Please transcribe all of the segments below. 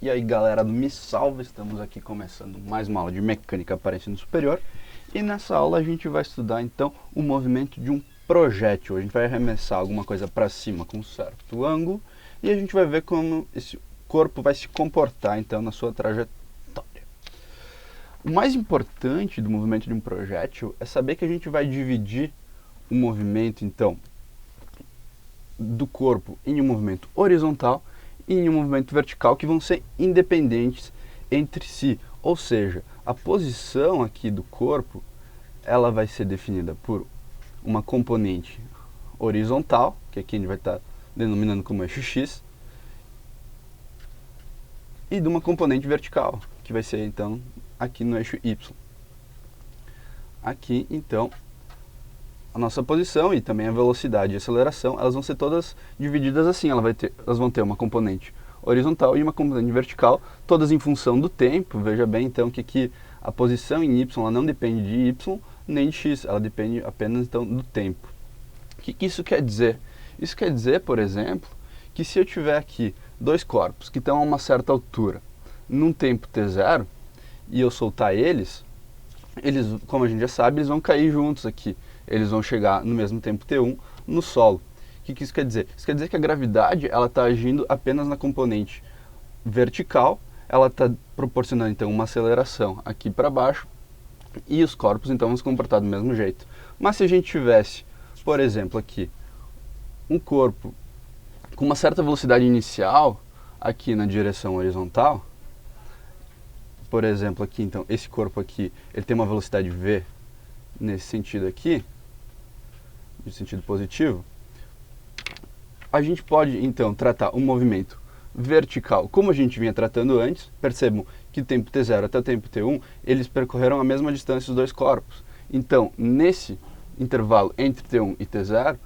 E aí galera do Me Salva, estamos aqui começando mais uma aula de mecânica para ensino superior. E nessa aula a gente vai estudar então o movimento de um projétil. A gente vai arremessar alguma coisa para cima com um certo ângulo e a gente vai ver como esse corpo vai se comportar então na sua trajetória. O mais importante do movimento de um projétil é saber que a gente vai dividir o movimento então do corpo em um movimento horizontal e em um movimento vertical que vão ser independentes entre si. Ou seja, a posição aqui do corpo ela vai ser definida por uma componente horizontal, que aqui a gente vai estar denominando como eixo X, e de uma componente vertical, que vai ser então aqui no eixo Y. Aqui então a nossa posição e também a velocidade e a aceleração, elas vão ser todas divididas assim, elas vão ter uma componente horizontal e uma componente vertical, todas em função do tempo. Veja bem então que aqui a posição em Y ela não depende de Y nem de X, ela depende apenas então do tempo. O que isso quer dizer? Isso quer dizer, por exemplo, que se eu tiver aqui dois corpos que estão a uma certa altura, num tempo t0, e eu soltar eles, como a gente já sabe, eles vão cair juntos aqui. Eles vão chegar no mesmo tempo t1 no solo. O que isso quer dizer? Isso quer dizer que a gravidade está agindo apenas na componente vertical, ela está proporcionando então uma aceleração aqui para baixo, e os corpos então vão se comportar do mesmo jeito. Mas se a gente tivesse, por exemplo, aqui, um corpo com uma certa velocidade inicial, aqui na direção horizontal, por exemplo, aqui então, esse corpo aqui, ele tem uma velocidade v nesse sentido aqui, de sentido positivo, a gente pode então tratar um movimento vertical como a gente vinha tratando antes. Percebam que o tempo t0 até o tempo t1, eles percorreram a mesma distância os dois corpos. Então, nesse intervalo entre t1 e t0,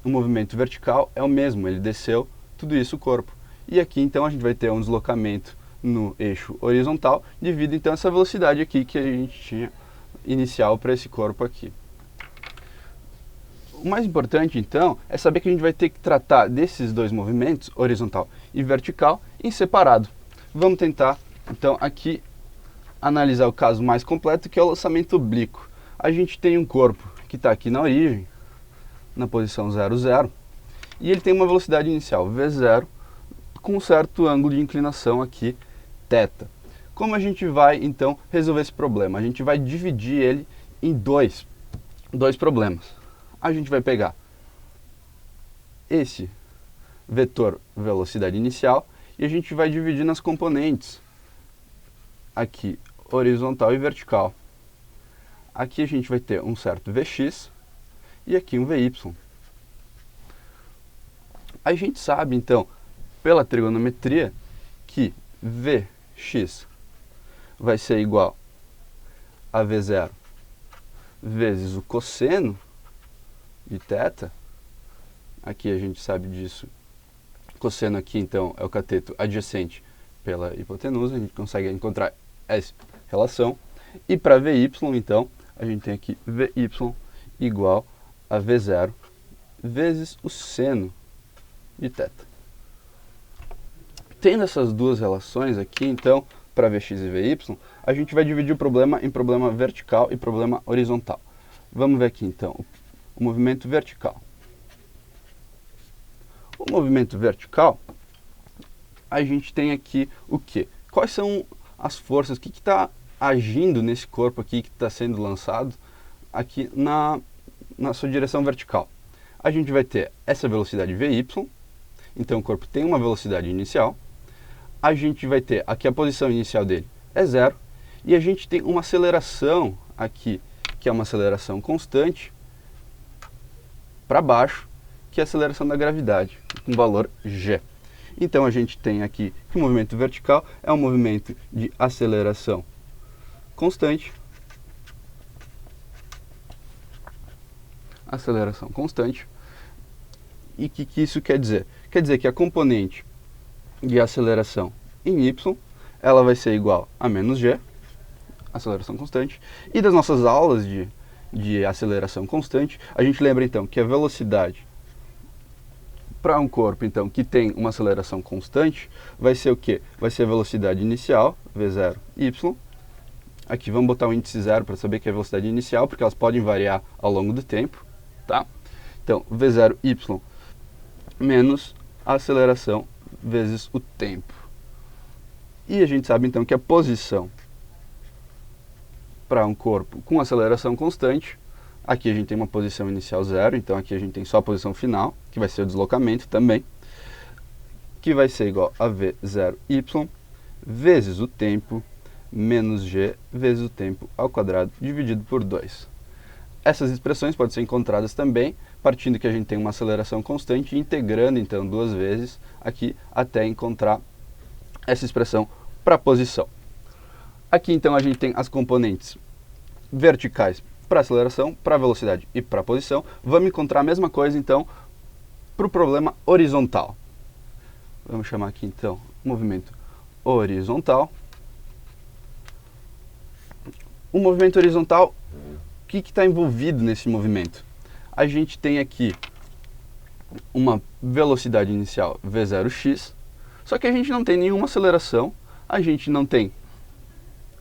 o movimento vertical é o mesmo, ele desceu tudo isso o corpo. E aqui então a gente vai ter um deslocamento no eixo horizontal devido então a essa velocidade aqui que a gente tinha inicial para esse corpo aqui. O mais importante então é saber que a gente vai ter que tratar desses dois movimentos, horizontal e vertical, em separado. Vamos tentar então aqui analisar o caso mais completo, que é o lançamento oblíquo. A gente tem um corpo que está aqui na origem, na posição 0, 0, e ele tem uma velocidade inicial v0 com um certo ângulo de inclinação aqui, θ. Como a gente vai então resolver esse problema? A gente vai dividir ele em dois problemas. A gente vai pegar esse vetor velocidade inicial e a gente vai dividir nas componentes aqui horizontal e vertical. Aqui a gente vai ter um certo Vx e aqui um Vy. A gente sabe então, pela trigonometria, que Vx vai ser igual a V0 vezes o cosseno de θ. Aqui a gente sabe disso. Cosseno aqui então é o cateto adjacente pela hipotenusa, a gente consegue encontrar essa relação. E para Vy então, a gente tem aqui Vy igual a V0 vezes o seno de θ. Tendo essas duas relações aqui, então, para Vx e Vy, a gente vai dividir o problema em problema vertical e problema horizontal. Vamos ver aqui, então, o movimento vertical. O movimento vertical, a gente tem aqui o quê? Quais são as forças? O que está agindo nesse corpo aqui que está sendo lançado aqui na sua direção vertical? A gente vai ter essa velocidade Vy, então o corpo tem uma velocidade inicial. A gente vai ter aqui a posição inicial dele é 0, e a gente tem uma aceleração aqui, que é uma aceleração constante, para baixo, que é a aceleração da gravidade, com valor g. Então a gente tem aqui que o movimento vertical é um movimento de aceleração constante. Aceleração constante. E o que isso quer dizer? Quer dizer que a componente de aceleração em y, ela vai ser igual a menos g, aceleração constante. E das nossas aulas de aceleração constante, a gente lembra então que a velocidade para um corpo, então, que tem uma aceleração constante, vai ser o quê? Vai ser a velocidade inicial, v0, y. Aqui vamos botar o índice zero para saber que é a velocidade inicial, porque elas podem variar ao longo do tempo, tá? Então, v0, y, menos a aceleração vezes o tempo. E a gente sabe, então, que a posição para um corpo com aceleração constante, aqui a gente tem uma posição inicial zero, então aqui a gente tem só a posição final, que vai ser o deslocamento também, que vai ser igual a v0y vezes o tempo menos g vezes o tempo ao quadrado dividido por 2. Essas expressões podem ser encontradas também partindo que a gente tem uma aceleração constante e integrando então duas vezes aqui até encontrar essa expressão para a posição. Aqui então a gente tem as componentes verticais para aceleração, para velocidade e para posição. Vamos encontrar a mesma coisa então para o problema horizontal. Vamos chamar aqui então movimento horizontal. O movimento horizontal, o que está envolvido nesse movimento? A gente tem aqui uma velocidade inicial v0x, só que a gente não tem nenhuma aceleração, a gente não tem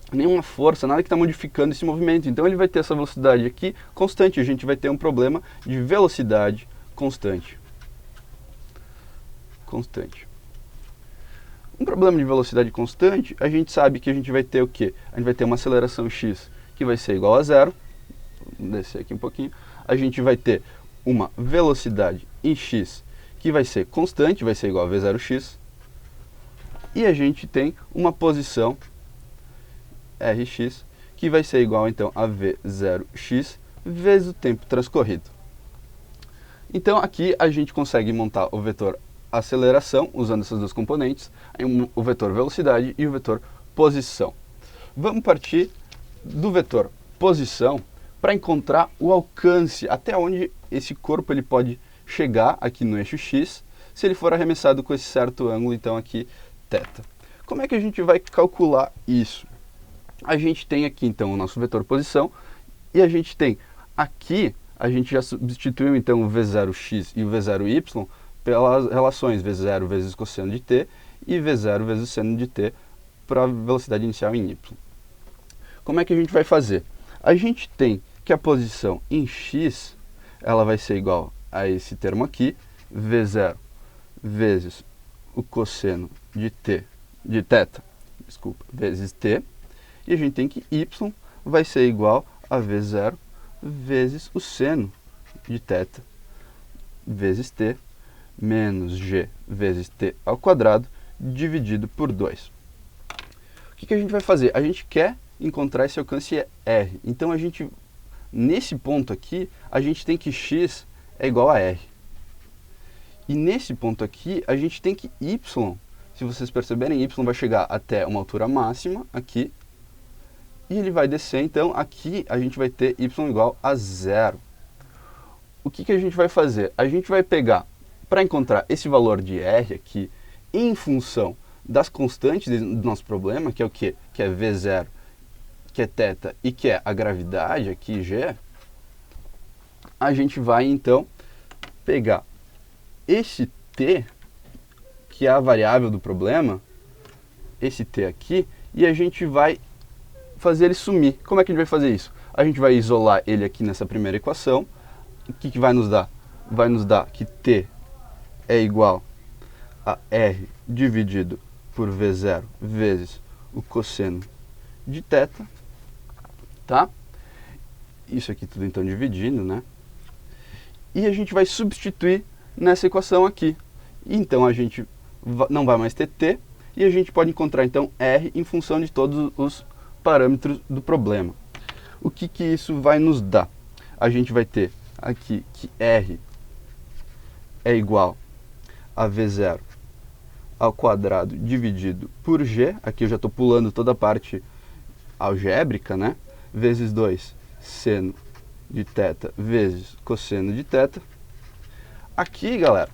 nenhuma força, nada que está modificando esse movimento. Então ele vai ter essa velocidade aqui constante, a gente vai ter um problema de velocidade constante. Um problema de velocidade constante, a gente sabe que a gente vai ter o quê? A gente vai ter uma aceleração x que vai ser igual a zero. Vamos descer aqui um pouquinho. A gente vai ter uma velocidade em x que vai ser constante, vai ser igual a v0x. E a gente tem uma posição rx que vai ser igual então a v0x vezes o tempo transcorrido. Então aqui a gente consegue montar o vetor aceleração usando essas duas componentes, o vetor velocidade e o vetor posição. Vamos partir do vetor posição para encontrar o alcance, até onde esse corpo ele pode chegar aqui no eixo x, se ele for arremessado com esse certo ângulo, então aqui θ. Como é que a gente vai calcular isso? A gente tem aqui então o nosso vetor posição e a gente tem aqui, a gente já substituiu então o v0x e o v0y pelas relações v0 vezes cosseno de t e v0 vezes seno de t para a velocidade inicial em y. Como é que a gente vai fazer? A gente tem que a posição em x, ela vai ser igual a esse termo aqui, v0 vezes o cosseno de t, de θ, desculpa, vezes t, e a gente tem que y vai ser igual a v0 vezes o seno de θ vezes t menos g vezes t ao quadrado dividido por 2. O que a gente vai fazer? A gente quer encontrar esse alcance r. Então a gente, nesse ponto aqui, a gente tem que x é igual a r. E nesse ponto aqui, a gente tem que y, se vocês perceberem, y vai chegar até uma altura máxima aqui, e ele vai descer, então aqui a gente vai ter y igual a 0. O que a gente vai fazer? A gente vai pegar, para encontrar esse valor de r aqui, em função das constantes do nosso problema, que é o quê? Que é v0, que é θ e que é a gravidade aqui, g, a gente vai então pegar esse t, que é a variável do problema, esse t aqui, e a gente vai fazer ele sumir. Como é que a gente vai fazer isso? A gente vai isolar ele aqui nessa primeira equação. O que vai nos dar? Vai nos dar que t é igual a r dividido por v0 vezes o cosseno de θ, tá? Isso aqui tudo então dividindo, né? E a gente vai substituir nessa equação aqui. Então a gente não vai mais ter t, e a gente pode encontrar então r em função de todos os parâmetros do problema. O que isso vai nos dar? A gente vai ter aqui que r é igual a v0 ao quadrado dividido por g, aqui eu já estou pulando toda a parte algébrica, né? Vezes 2 seno de θ vezes cosseno de θ. Aqui, galera,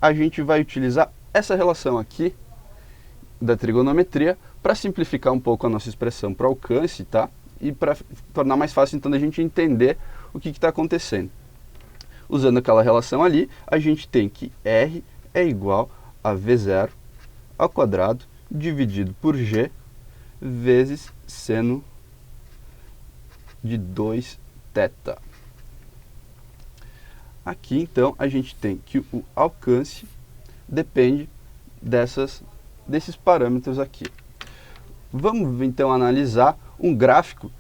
a gente vai utilizar essa relação aqui da trigonometria para simplificar um pouco a nossa expressão para alcance, tá? E para tornar mais fácil então da gente entender o que está acontecendo. Usando aquela relação ali, a gente tem que R é igual a V0 ao quadrado dividido por G vezes seno de 2θ. Aqui, então, a gente tem que o alcance depende desses parâmetros aqui. Vamos, então, analisar um gráfico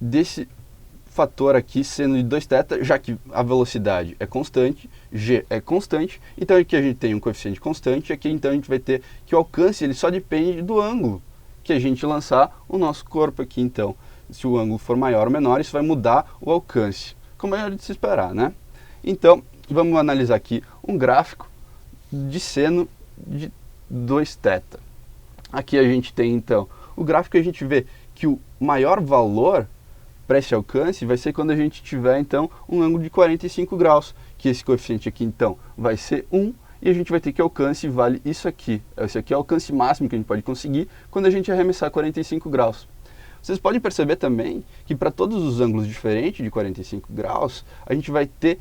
desse fator aqui, seno de 2θ, já que a velocidade é constante, g é constante, então aqui a gente tem um coeficiente constante, aqui então a gente vai ter que o alcance ele só depende do ângulo que a gente lançar o nosso corpo aqui, então. Se o ângulo for maior ou menor, isso vai mudar o alcance, como é de se esperar, né? Então, vamos analisar aqui um gráfico de seno de 2θ. Aqui a gente tem, então, o gráfico que a gente vê que o maior valor para esse alcance vai ser quando a gente tiver, então, um ângulo de 45 graus, que esse coeficiente aqui, então, vai ser 1, e a gente vai ter que alcance vale isso aqui. Esse aqui é o alcance máximo que a gente pode conseguir quando a gente arremessar 45 graus. Vocês podem perceber também que para todos os ângulos diferentes de 45 graus, a gente vai ter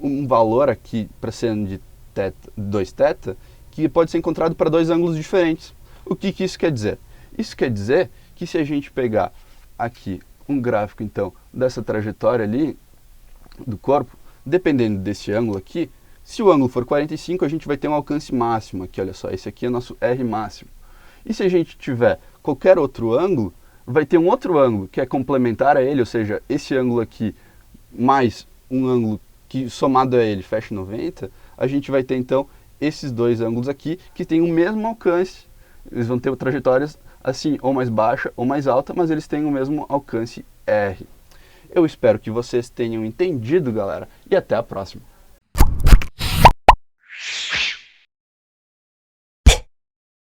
um valor aqui para seno de 2θ que pode ser encontrado para dois ângulos diferentes. O que isso quer dizer? Isso quer dizer que se a gente pegar aqui um gráfico, então, dessa trajetória ali do corpo, dependendo desse ângulo aqui, se o ângulo for 45, a gente vai ter um alcance máximo aqui, olha só, esse aqui é nosso R máximo. E se a gente tiver qualquer outro ângulo, vai ter um outro ângulo que é complementar a ele, ou seja, esse ângulo aqui mais um ângulo que somado a ele fecha 90, a gente vai ter então esses dois ângulos aqui que têm o mesmo alcance. Eles vão ter trajetórias assim, ou mais baixa ou mais alta, mas eles têm o mesmo alcance R. Eu espero que vocês tenham entendido, galera, e até a próxima.